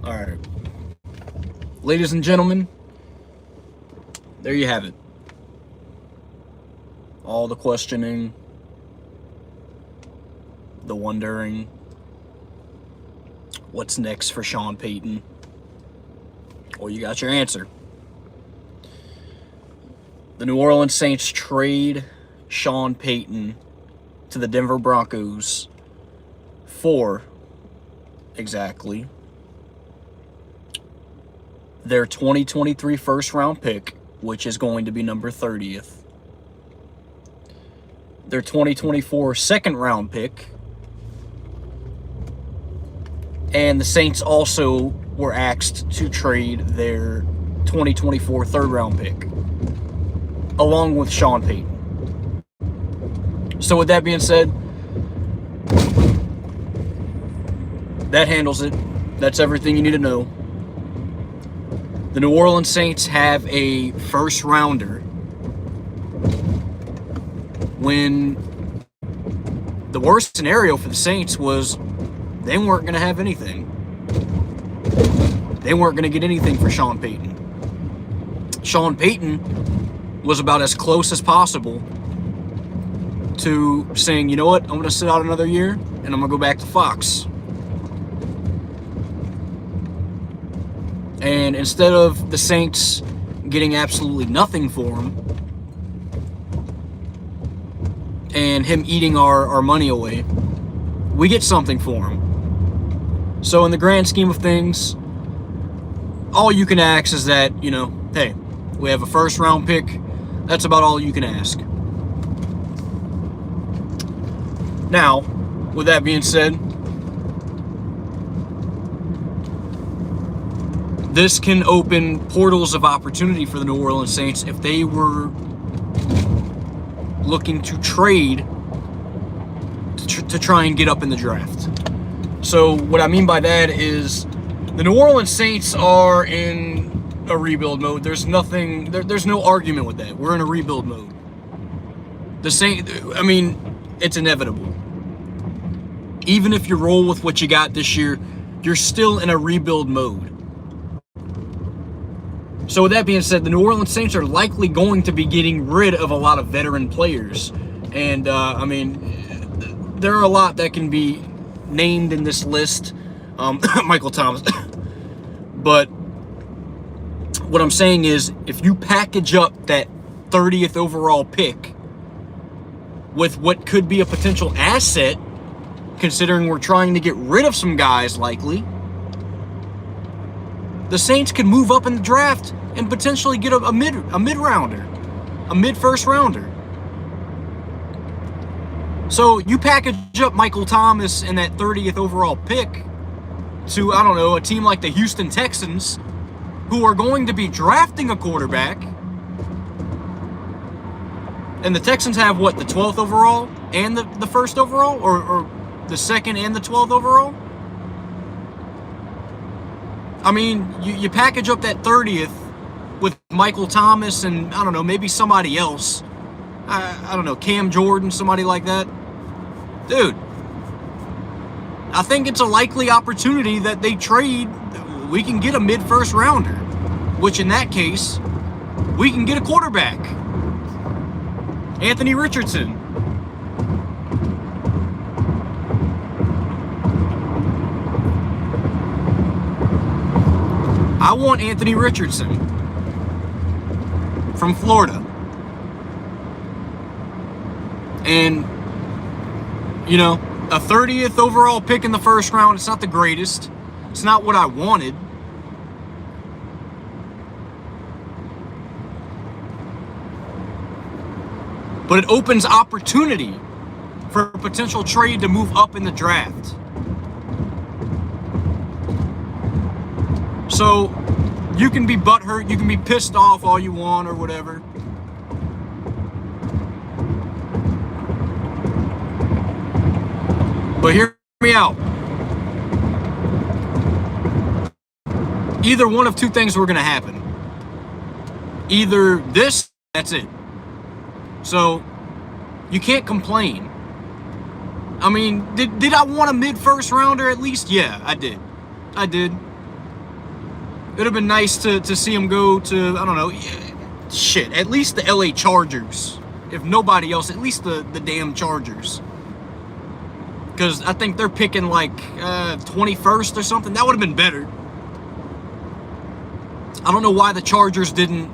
All right. Ladies and gentlemen, there you have it. All the questioning, the wondering, what's next for Sean Payton? Well, you got your answer. The New Orleans Saints trade Sean Payton to the Denver Broncos for exactly their 2023 first round pick, which is going to be number 30th. Their 2024 second round pick. And the Saints also were asked to trade their 2024 third round pick, along with Sean Payton. So with that being said, that handles it. That's everything you need to know. The New Orleans Saints have a first rounder when the worst scenario for the Saints was they weren't going to have anything. They weren't going to get anything for Sean Payton. Sean Payton was about as close as possible to saying, you know what, I'm going to sit out another year and I'm going to go back to Fox. And instead of the Saints getting absolutely nothing for him and him eating our money away, we get something for him. So in the grand scheme of things, all you can ask is that, hey, we have a first round pick. That's about all you can ask. Now, with that being said, this can open portals of opportunity for the New Orleans Saints if they were looking to trade to try and get up in the draft. So what I mean by that is the New Orleans Saints are in a rebuild mode. There's no argument with that. We're in a rebuild mode. It's inevitable. Even if you roll with what you got this year, you're still in a rebuild mode. So with that being said, the New Orleans Saints are likely going to be getting rid of a lot of veteran players. And, there are a lot that can be named in this list. Michael Thomas. But what I'm saying is, if you package up that 30th overall pick with what could be a potential asset, considering we're trying to get rid of some guys likely, the Saints could move up in the draft and potentially get a mid-rounder, a mid-first rounder. So you package up Michael Thomas and that 30th overall pick to, a team like the Houston Texans, who are going to be drafting a quarterback. And the Texans have, the 12th overall and the first overall? Or the second and the 12th overall? You package up that 30th with Michael Thomas and, maybe somebody else. Cam Jordan, somebody like that. Dude, I think it's a likely opportunity that they trade. We can get a mid-first rounder, which in that case, we can get a quarterback. Anthony Richardson. I want Anthony Richardson from Florida. And, a 30th overall pick in the first round, it's not the greatest. It's not what I wanted. But it opens opportunity for a potential trade to move up in the draft. So you can be butthurt, you can be pissed off all you want or whatever. But hear me out. Either one of two things were going to happen. Either this, that's it. So you can't complain. Did I want a mid-first rounder at least? Yeah, I did. It'd have been nice to see him go to, I don't know, shit, at least the LA Chargers. If nobody else, at least the damn Chargers. Because I think they're picking like 21st or something. That would have been better. I don't know why the Chargers didn't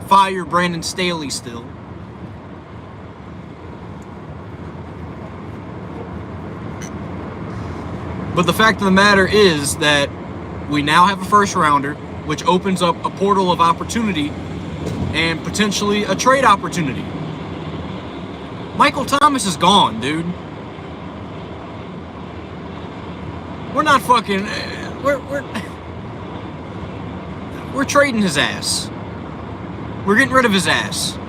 fire Brandon Staley still. But the fact of the matter is that we now have a first rounder, which opens up a portal of opportunity and potentially a trade opportunity. Michael Thomas is gone, dude. We're not fucking... We're trading his ass. We're getting rid of his ass.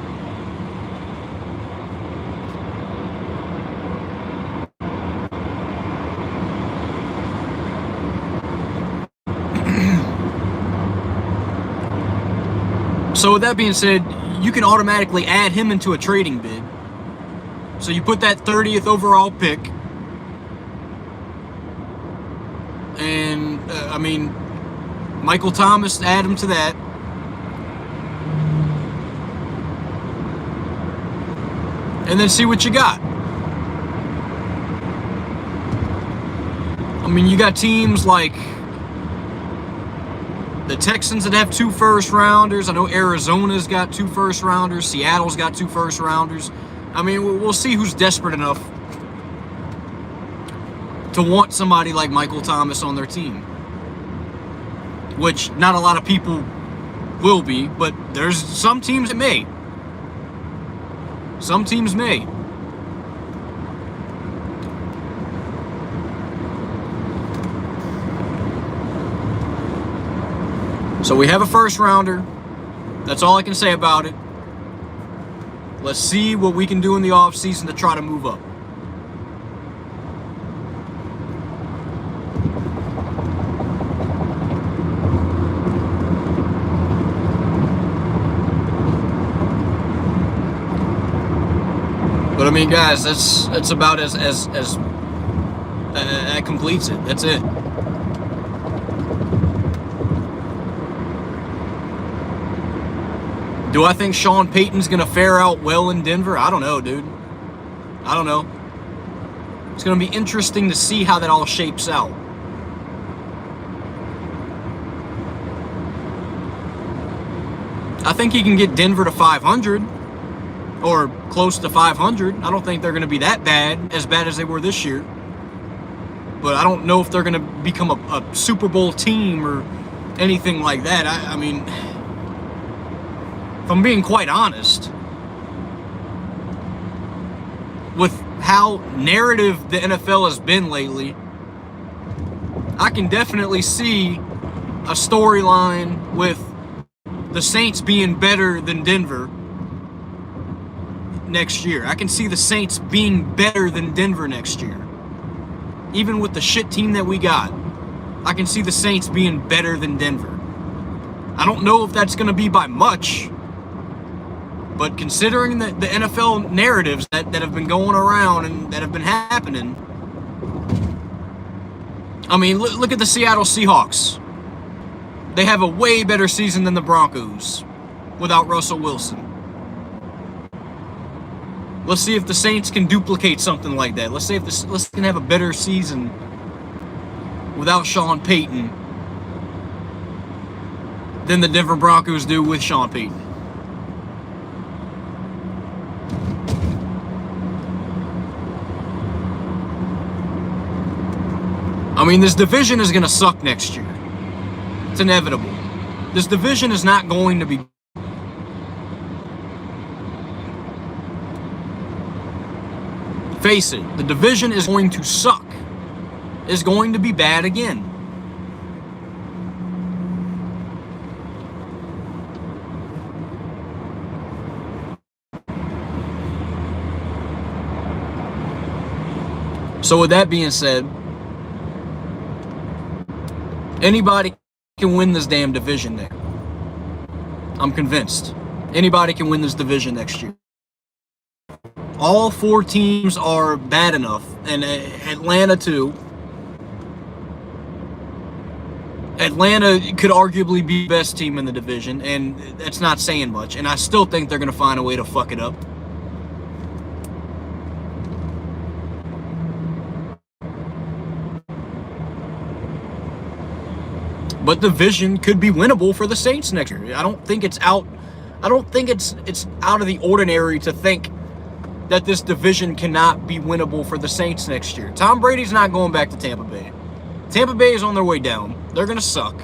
So with that being said, you can automatically add him into a trading bid. So you put that 30th overall pick. And, I mean, Michael Thomas, add him to that. And then see what you got. I mean, you got teams like the Texans that have 2 first-rounders. I know Arizona's got 2 first-rounders. Seattle's got 2 first-rounders. I mean, we'll see who's desperate enough to want somebody like Michael Thomas on their team. Which not a lot of people will be, but there's some teams that may. Some teams may. So we have a first rounder. That's all I can say about it. Let's see what we can do in the offseason to try to move up. But I mean, guys, that's about as that completes it. That's it. Do I think Sean Payton's going to fare out well in Denver? I don't know, dude. I don't know. It's going to be interesting to see how that all shapes out. I think he can get Denver to 500 or close to 500. I don't think they're going to be that bad as they were this year. But I don't know if they're going to become a Super Bowl team or anything like that. I mean... If I'm being quite honest, with how narrative the NFL has been lately, I can definitely see a storyline with the Saints being better than Denver next year. I can see the Saints being better than Denver next year. Even with the shit team that we got, I can see the Saints being better than Denver. I don't know if that's going to be by much. But considering the NFL narratives that have been going around and that have been happening, I mean, look at the Seattle Seahawks. They have a way better season than the Broncos without Russell Wilson. Let's see if the Saints can duplicate something like that. Let's see if the Saints can have a better season without Sean Payton than the Denver Broncos do with Sean Payton. I mean, this division is going to suck next year. It's inevitable. This division is not going to be... Face it, the division is going to suck. It's going to be bad again. So with that being said, anybody can win this damn division there. I'm convinced. Anybody can win this division next year. All 4 teams are bad enough, and Atlanta too. Atlanta could arguably be the best team in the division, and that's not saying much. And I still think they're going to find a way to fuck it up. But the division could be winnable for the Saints next year. I don't think it's out of the ordinary to think that this division cannot be winnable for the Saints next year. Tom Brady's not going back to Tampa Bay. Tampa Bay is on their way down. They're going to suck.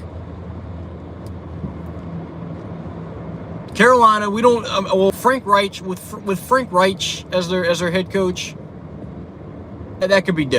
Carolina, we don't. Frank Reich with Frank Reich as their head coach, that could be different.